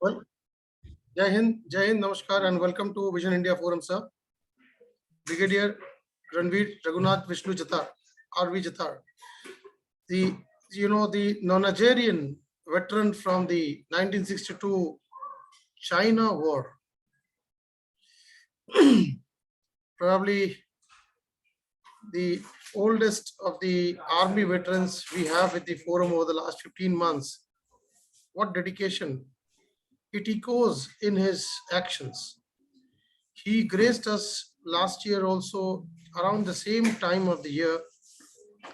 Well, Jai Hind, Namaskar, and welcome to Vision India Forum, sir. Brigadier Ranveer Raghunath Vishnu Jatar, RV Jatar, the the non-Nigerian veteran from the 1962 China War, probably the oldest of the army veterans we have with the forum over the last 15 months. What dedication! It echoes in his actions. He graced us last year also around the same time of the year,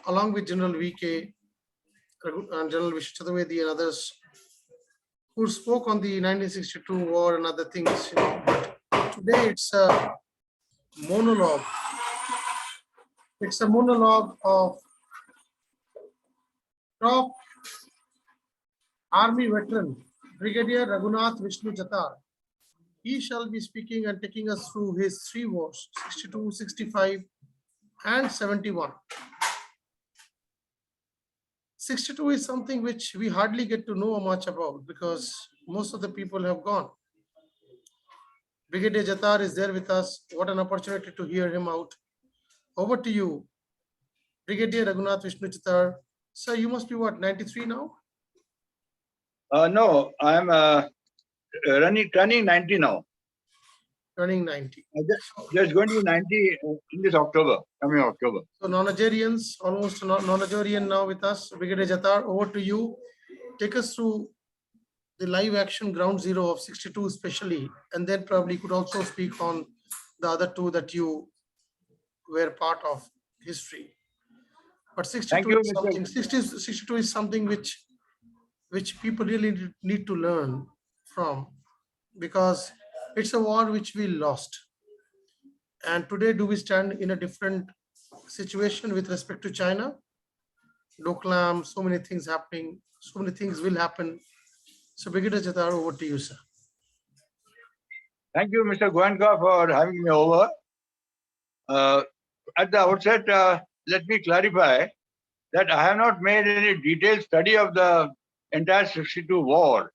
along with General VK and General Vishnu and others who spoke on the 1962 war and other things. But today it's a monologue. It's a monologue of top army veteran Brigadier Raghunath Vishnu Jatar. He shall be speaking and taking us through his three wars, 62, 65, and 71. 62 is something which we hardly get to know much about because most of the people have gone. Brigadier Jatar is there with us. What an opportunity to hear him out. Over to you, Brigadier Raghunath Vishnu Jatar. Sir, you must be what, 93 now? No, I'm turning 90 now. Turning 90. Just going to be 90 in this October, coming October. So non-Nigerians, almost non-Nigerian now with us. Brigadier Jatar, over to you. Take us through the live action ground zero of 62 especially, and then probably could also speak on the other two that you were part of history. But 62 is something, 62 is something which people really need to learn from, because it's a war which we lost. And today, do we stand in a different situation with respect to China? Doklam, so many things happening, so many things will happen. So Brigadier Jatar, over to you, sir. Thank you, Mr. Goenka, for having me over. At the outset, let me clarify that I have not made any detailed study of the entire 62 war.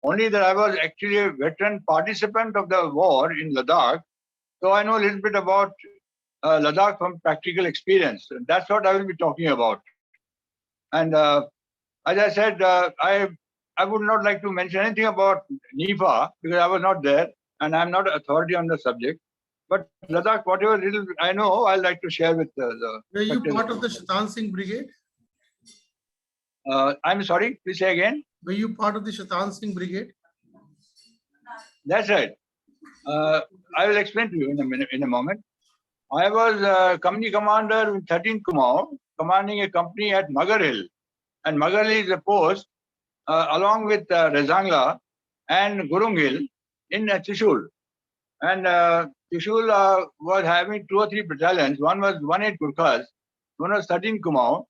Only that I was actually a veteran participant of the war in Ladakh. So I know a little bit about Ladakh from practical experience. That's what I will be talking about. And as I said, I would not like to mention anything about NIFA because I was not there and I'm not an authority on the subject. But Ladakh, whatever little I know, I'd like to share with the. Were you part of the Shaitan Singh Brigade? I'm sorry, please say again. Were you part of the Shaitan Singh Brigade? That's right. I will explain to you in a moment. I was company commander in 13th Kumaon, commanding a company at Magar Hill. And Magar Hill is a post along with Rezangla and Gurung Hill in Trishul. And Trishul was having 2 or 3 battalions. One was 1/8 Gurkhas, one was 13th Kumaon,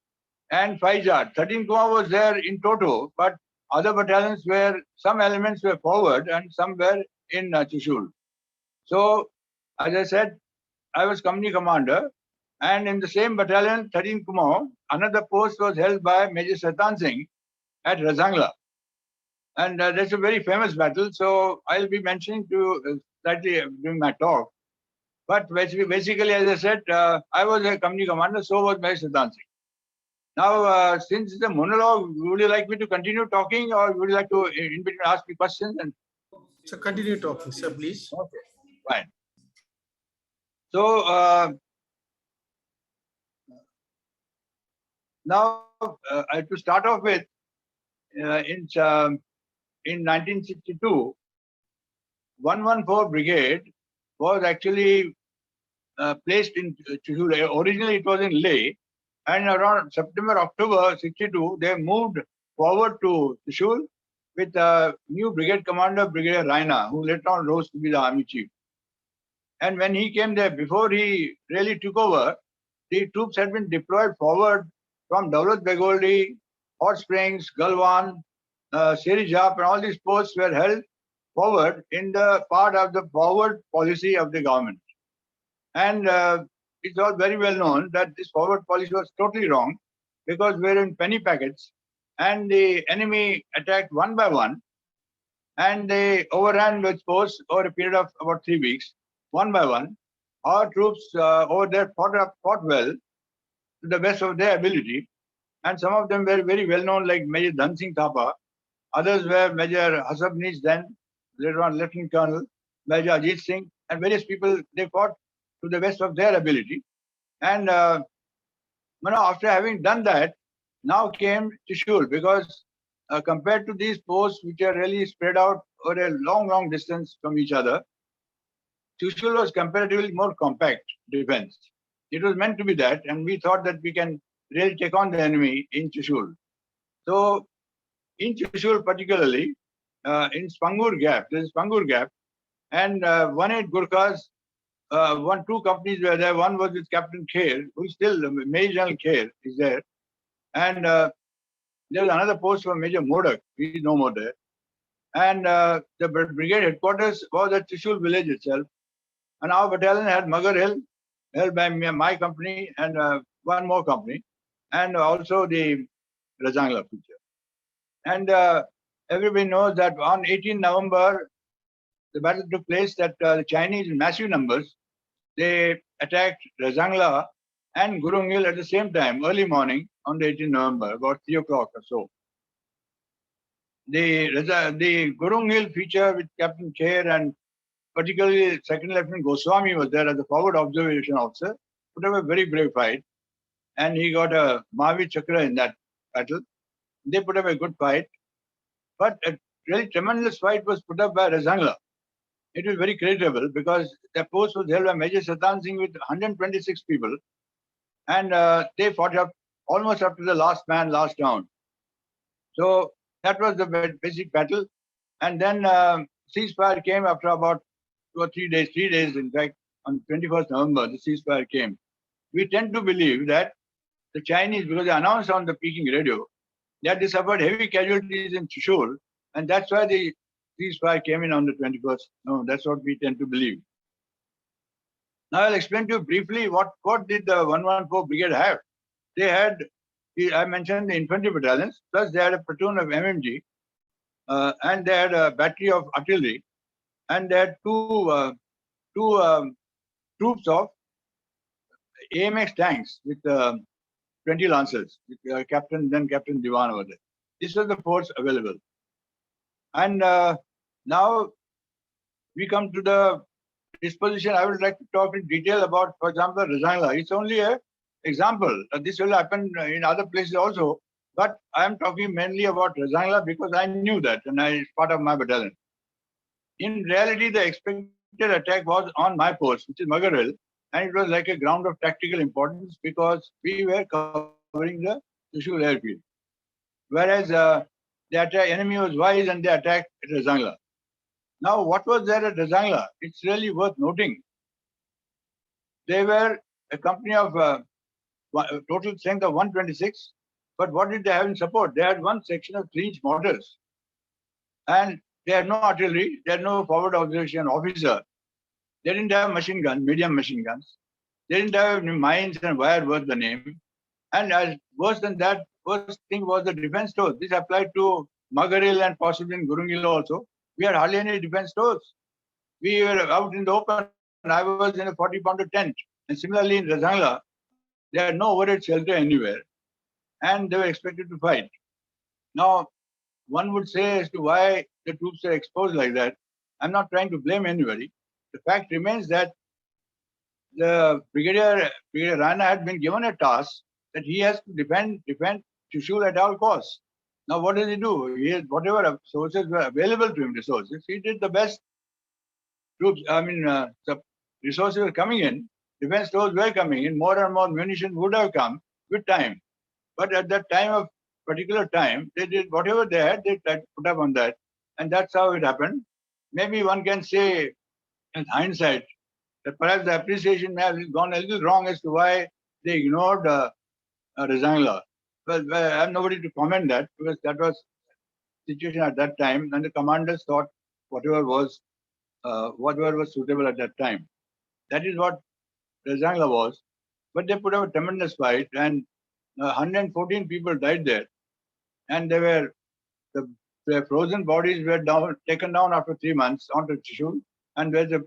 and 5 Jat. 13th Kumaon was there in toto, but other battalions were, some elements were forward and some were in Trishul. So, as I said, I was company commander, and in the same battalion, 13th Kumaon, another post was held by Major Shaitan Singh at Razangla. And that's a very famous battle, so I'll be mentioning to slightly during my talk. But basically, as I said, I was a company commander, so was Major Shaitan Singh. Now, since it's a monologue, would you like me to continue talking, or would you like to in between ask me questions? And so continue talking, sir, please. Okay, fine. So now, to start off with, in 1962, 114 Brigade was actually placed in Trishul. Originally, it was in Leh, and around September, October 62, they moved forward to Trishul with new brigade commander, Brigadier Raina, who later on rose to be the army chief. And when he came there, before he really took over, the troops had been deployed forward from Daulat Begoldi, Hot Springs, Galwan, Serijap, and all these posts were held forward in the part of the forward policy of the government. And it's all very well known that this forward policy was totally wrong because we were in penny packets and the enemy attacked one by one. and they overran those posts over a period of about 3 weeks, one by one. Our troops over there fought well to the best of their ability, and some of them were very well known, like Major Dhan Singh Thapa. Others were Major Hasabneez, then later on Lieutenant Colonel, Major Ajit Singh, and various people. They fought to the best of their ability. And after having done that, now came Trishul, because compared to these posts which are really spread out over a long distance from each other, Trishul was comparatively more compact defense. It was meant to be that, and we thought that we can really take on the enemy in Trishul. So in Trishul particularly, in Spangur Gap, there is Spangur Gap, and 1-8 Gurkhas, two companies were there. One was with Captain Kher, who is still Major General Kher is there, and there was another post for Major Modak. He is no more there. And the brigade headquarters was at Trishul village itself. And our battalion had Magar Hill, held by my company and one more company, and also the Rajangla feature. And everybody knows that on 18 November, the battle took place that the Chinese in massive numbers, they attacked Rajangla and Gurung at the same time, early morning on the 18th November, about 3 o'clock or so. The Gurung feature with Captain Kher and particularly Second Lieutenant Goswami was there as a forward observation officer, put up a very brave fight, and he got a Mahavir Chakra in that battle. They put up a good fight, but a really tremendous fight was put up by Rajangla. It was very creditable because the post was held by Major Satan Singh with 126 people, and they fought up almost up to the last man, last down. So that was the basic battle, and then ceasefire came after about 2 or 3 days. 3 days, in fact, on 21st November, the ceasefire came. We tend to believe that the Chinese, because they announced on the Peking radio, that they suffered heavy casualties in Trishul, and that's why the ceasefire came in on the 21st. No, that's what we tend to believe. Now I'll explain to you briefly what did the 114 Brigade have. They had, I mentioned the infantry battalions, plus they had a platoon of MMG, and they had a battery of artillery, and they had two troops of AMX tanks with 20 Lancers, with Captain Diwan over there. This was the force available. And now we come to the disposition. I would like to talk in detail about, for example, Rajangla. It's only an example. This will happen in other places also, but I am talking mainly about Rajangla because I knew that and it's part of my battalion. In reality, the expected attack was on my post, which is Magar Hill, and it was like a ground of tactical importance because we were covering the Trishul airfield. Whereas the enemy was wise and they attacked Rajangla. Now, what was there at Rajangla? It's really worth noting. They were a company of total strength of 126, but what did they have in support? They had one section of 3-inch mortars, and they had no artillery, they had no forward observation officer. They didn't have machine guns, medium machine guns. They didn't have mines and wire worth the name. And as worse than that, worst thing was the defense stores. This applied to Magar Hill and possibly in Gurung Hill also. We had hardly any defense stores. We were out in the open. I was in a 40-pounder tent. And similarly in Rajangla, they had no overhead shelter anywhere. And they were expected to fight. Now, one would say as to why the troops are exposed like that. I'm not trying to blame anybody. The fact remains that the Brigadier Rana had been given a task that he has to defend Trishul at all costs. Now, what does he do? He has whatever sources were available to him, resources. He did the best. Troops, the resources were coming in. Defense stores were coming in. More and more munition would have come with time. But at that particular time, they did whatever they had, they tried to put up on that. And that's how it happened. Maybe one can say, in hindsight, that perhaps the appreciation may have gone a little wrong as to why they ignored Rajangla. Well, I have nobody to comment that because that was the situation at that time, and the commanders thought whatever was suitable at that time. That is what Rajangla was. But they put up a tremendous fight, and 114 people died there, and they were the their frozen bodies were taken down after 3 months onto Trishul, and there's a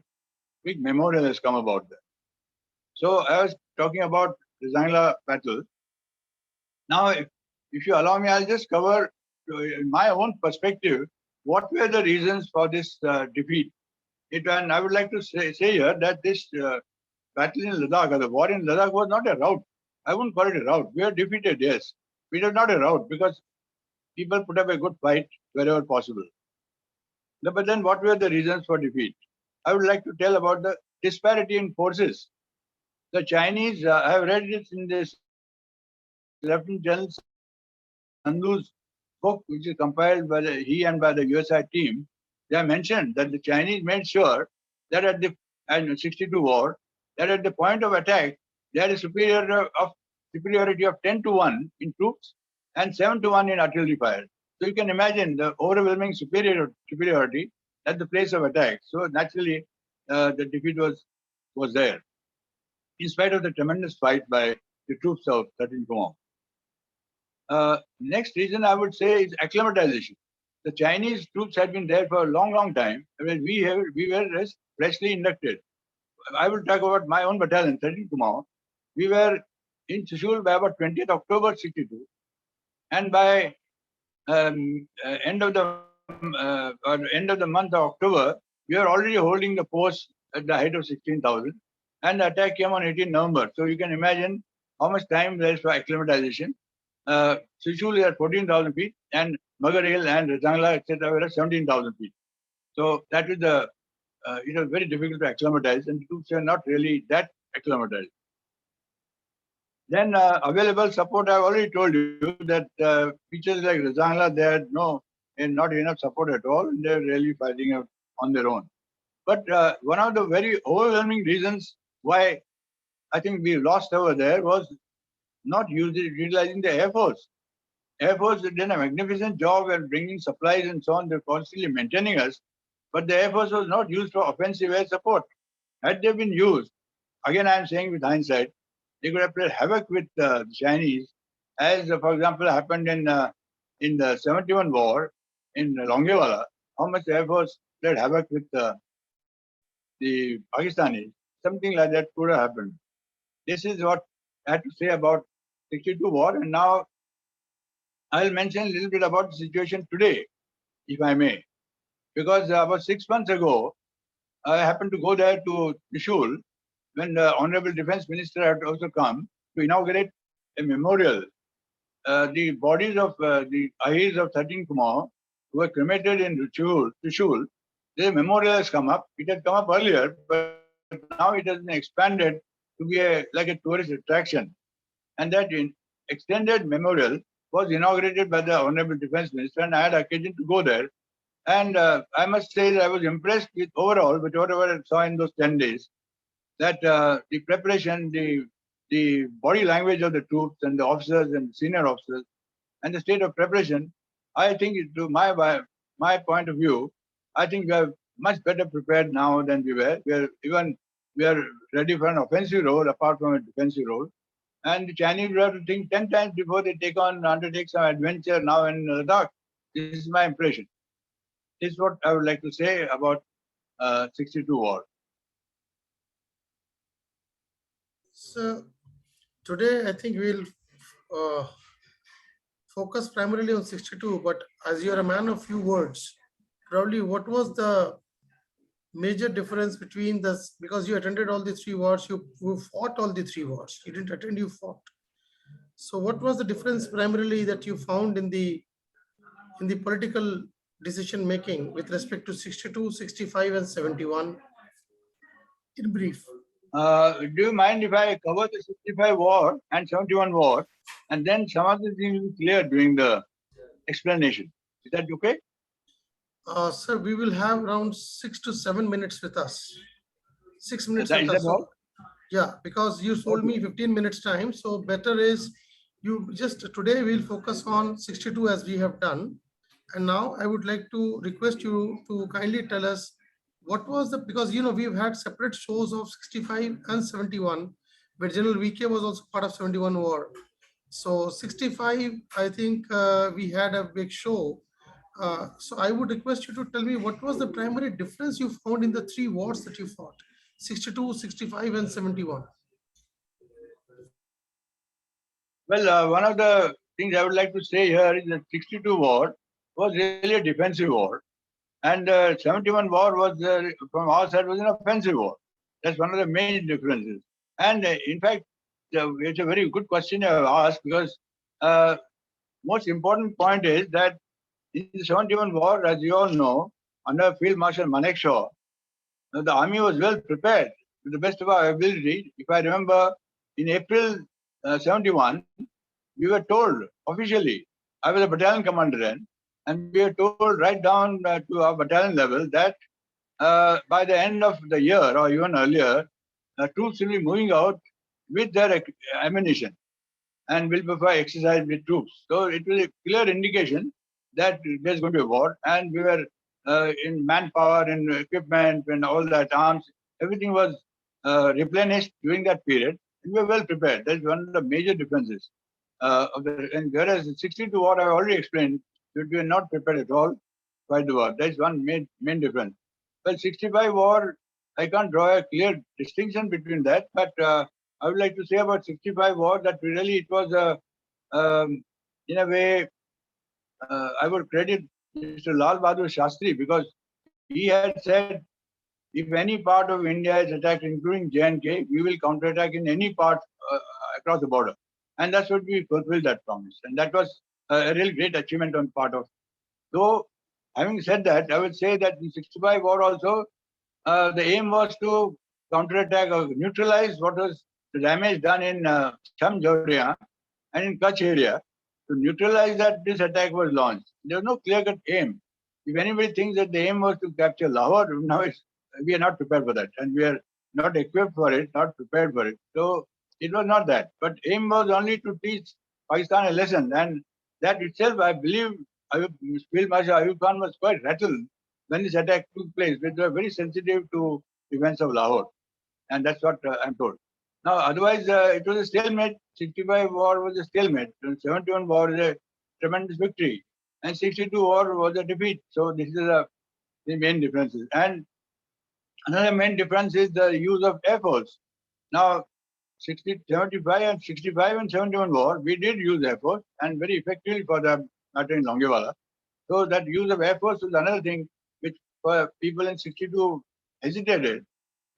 big memorial has come about that. So I was talking about the Zangla battle. Now, if you allow me, I'll just cover, in my own perspective, what were the reasons for this defeat. And I would like to say here that this battle in Ladakh, or the war in Ladakh, was not a rout. I wouldn't call it a rout. We were defeated, yes. It was not a rout because people put up a good fight wherever possible. But then what were the reasons for defeat? I would like to tell about the disparity in forces. The Chinese, I have read it in this Lieutenant General Sandhu's book, which is compiled by he and by the USI team. They have mentioned that the Chinese made sure that at the 62 war, that at the point of attack, they had a superiority of 10-1 in troops and 7-1 in artillery fire. So you can imagine the overwhelming superiority at the place of attack. So naturally, the defeat was there, in spite of the tremendous fight by the troops of 13th Command. Next reason I would say is acclimatization. The Chinese troops had been there for a long, long time. I mean, we were freshly inducted. I will talk about my own battalion, 13th Command. We were in Trishul by about 20th October 62, and by end of the month of October, we were already holding the post at the height of 16,000, and the attack came on 18 November. So you can imagine how much time there is for acclimatization. Trishul is at 14,000 feet, and Magar Hill and Zangla, etc., were at 17,000 feet. So that is it was very difficult to acclimatize, and the troops were not really that acclimatized. Then available support, I've already told you that features like Zangla, they had not enough support at all, and they're really fighting out on their own. But one of the very overwhelming reasons why I think we lost over there was not utilizing the Air Force. Air Force did a magnificent job at bringing supplies and so on. They're constantly maintaining us. But the Air Force was not used for offensive air support. Had they been used, again, I'm saying with hindsight, they could have played havoc with the Chinese, as, for example, happened in the 71 war in Longewala. How much the Air Force played havoc with the Pakistanis. Something like that could have happened. This is what I had to say about 62 war. And now I'll mention a little bit about the situation today, if I may. Because about 6 months ago, I happened to go there to Trishul when the Honorable Defense Minister had also come to inaugurate a memorial. The bodies of the Ahirs of 13th Command who were cremated in Trishul, the memorial has come up. It had come up earlier, but now it has been expanded to be like a tourist attraction. And that extended memorial was inaugurated by the Honorable Defense Minister, and I had occasion to go there. And I must say that I was impressed with overall, with whatever I saw in those 10 days, that the preparation, the body language of the troops and the officers and senior officers, and the state of preparation, I think, to my point of view, I think we are much better prepared now than we were. We are ready for an offensive role apart from a defensive role. And the Chinese will have to think 10 times before they undertake some adventure now in Ladakh. This is my impression. This is what I would like to say about 62 war. So today I think we'll focus primarily on 62, but as you're a man of few words, probably what was the major difference between this, because you attended all the three wars, you fought all the three wars, you didn't attend, you fought. So what was the difference primarily that you found in the political decision making with respect to 62, 65 and 71 in brief? Do you mind if I cover the 65 war and 71 war, and then some of the things will be clear during the explanation? Is that okay? Sir, we will have around 6 to 7 minutes with us. 6 minutes Is with that us. all? Yeah, because you told me 15 minutes time. So better is you just today we'll focus on 62 as we have done. And now I would like to request you to kindly tell us what was the, because we've had separate shows of 65 and 71, where General VK was also part of 71 war. So 65, I think we had a big show So I would request you to tell me what was the primary difference you found in the three wars that you fought, 62, 65, and 71. Well, one of the things I would like to say here is that 62 war was really a defensive war, and 71 war was from our side was an offensive war. That's one of the main differences. And in fact, it's a very good question you have asked, because most important point is that in the 71 war, as you all know, under Field Marshal Manekshaw, the army was well prepared to the best of our ability. If I remember, in April 71, we were told officially, I was a battalion commander then, and we were told right down to our battalion level that by the end of the year or even earlier, troops will be moving out with their ammunition and will prefer exercise with troops. So it was a clear indication that there's going to be a war, and we were in manpower and equipment and all that, arms, everything was replenished during that period, and we were well prepared. That's one of the major differences. And whereas in 62 war, I've already explained, that we were not prepared at all to fight the war. That's one main difference. Well, 65 war, I can't draw a clear distinction between that, but I would like to say about 65 war that really it was in a way, I would credit Mr. Lal Bahadur Shastri, because he had said, if any part of India is attacked, including J&K, we will counterattack in any part across the border. And that's what we fulfilled that promise. And that was a real great achievement on part of. So, having said that, I would say that in 65 war also, the aim was to counterattack or neutralize what was the damage done in Chamjoria and in Kutch area. To neutralize that, this attack was launched. There was no clear-cut aim. If anybody thinks that the aim was to capture Lahore, now we are not prepared for that, and we are not equipped for it, not prepared for it. So it was not that. But aim was only to teach Pakistan a lesson, and that itself, I believe, Field Marshal Ayub Khan was quite rattled when this attack took place. They were very sensitive to events of Lahore, and that's what I'm told. Now, otherwise, it was a stalemate. 65 war was a stalemate. 71 war is a tremendous victory, and 62 war was a defeat. So this is the main differences. And another main difference is the use of air force. Now, 75 and 71 war, we did use air force, and very effectively for the matter in Longewala. So that use of air force is another thing which for people in 62 hesitated,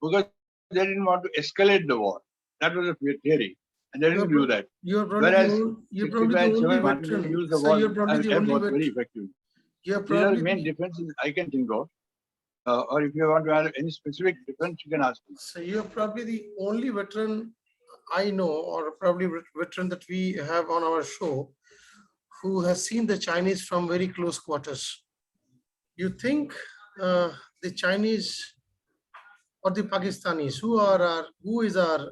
because they didn't want to escalate the war. That was a theory, and they didn't do that. You're probably Whereas you're probably the only 65, veteran. use the So war you're probably the air only force veteran. very effectively. You're These are the probably main differences I can think of. Or if you want to add any specific difference, you can ask me. So you're probably the only veteran I know, or probably veteran that we have on our show, who has seen the Chinese from very close quarters. You think the Chinese or the Pakistanis, who is our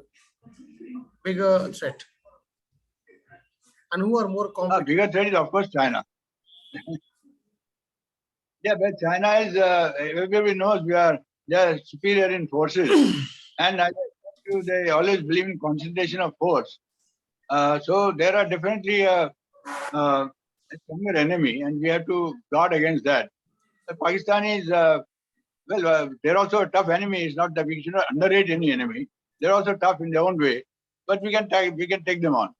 bigger threat, and who are more competent? Bigger threat is of course China. Yeah, but China is everybody knows they are superior in forces, and as I told you, they always believe in concentration of force. So there are definitely a stronger enemy, and we have to guard against that. The Pakistanis, they're also a tough enemy. It's not that we should not underrate any enemy. They're also tough in their own way, but we can take them on.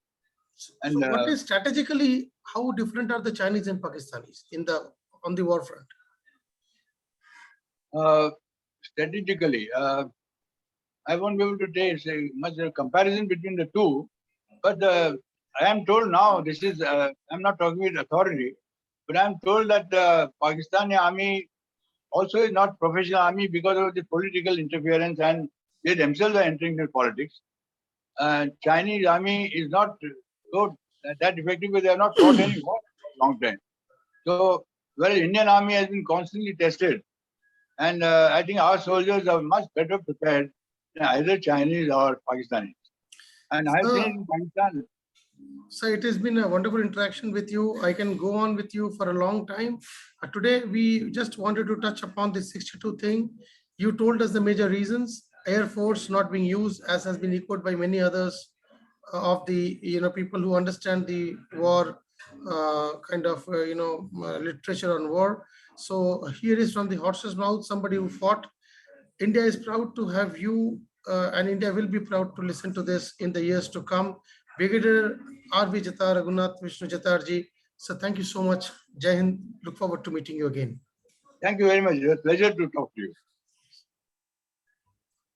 And so what is strategically, how different are the Chinese and Pakistanis on the war front? Strategically, I won't be able to say much a comparison between the two, but I am told now, this is, I'm not talking with authority, but I'm told that the Pakistani army also is not professional army because of the political interference, and they themselves are entering into politics. Chinese army is not so that effective because they have not fought any war for a long time. So, well, Indian army has been constantly tested, and I think our soldiers are much better prepared than either Chinese or Pakistanis. And I've seen in Pakistan. So it has been a wonderful interaction with you. I can go on with you for a long time. Today, we just wanted to touch upon the 62 thing. You told us the major reasons. Air Force not being used, as has been echoed by many others of the people who understand the war kind of, literature on war. So here is from the horse's mouth, somebody who fought. India is proud to have you, and India will be proud to listen to this in the years to come. Brigadier R.V. Jatar, Raghunath Vishnu Jatarji. So thank you so much. Jai Hind. Look forward to meeting you again. Thank you very much. It was a pleasure to talk to you.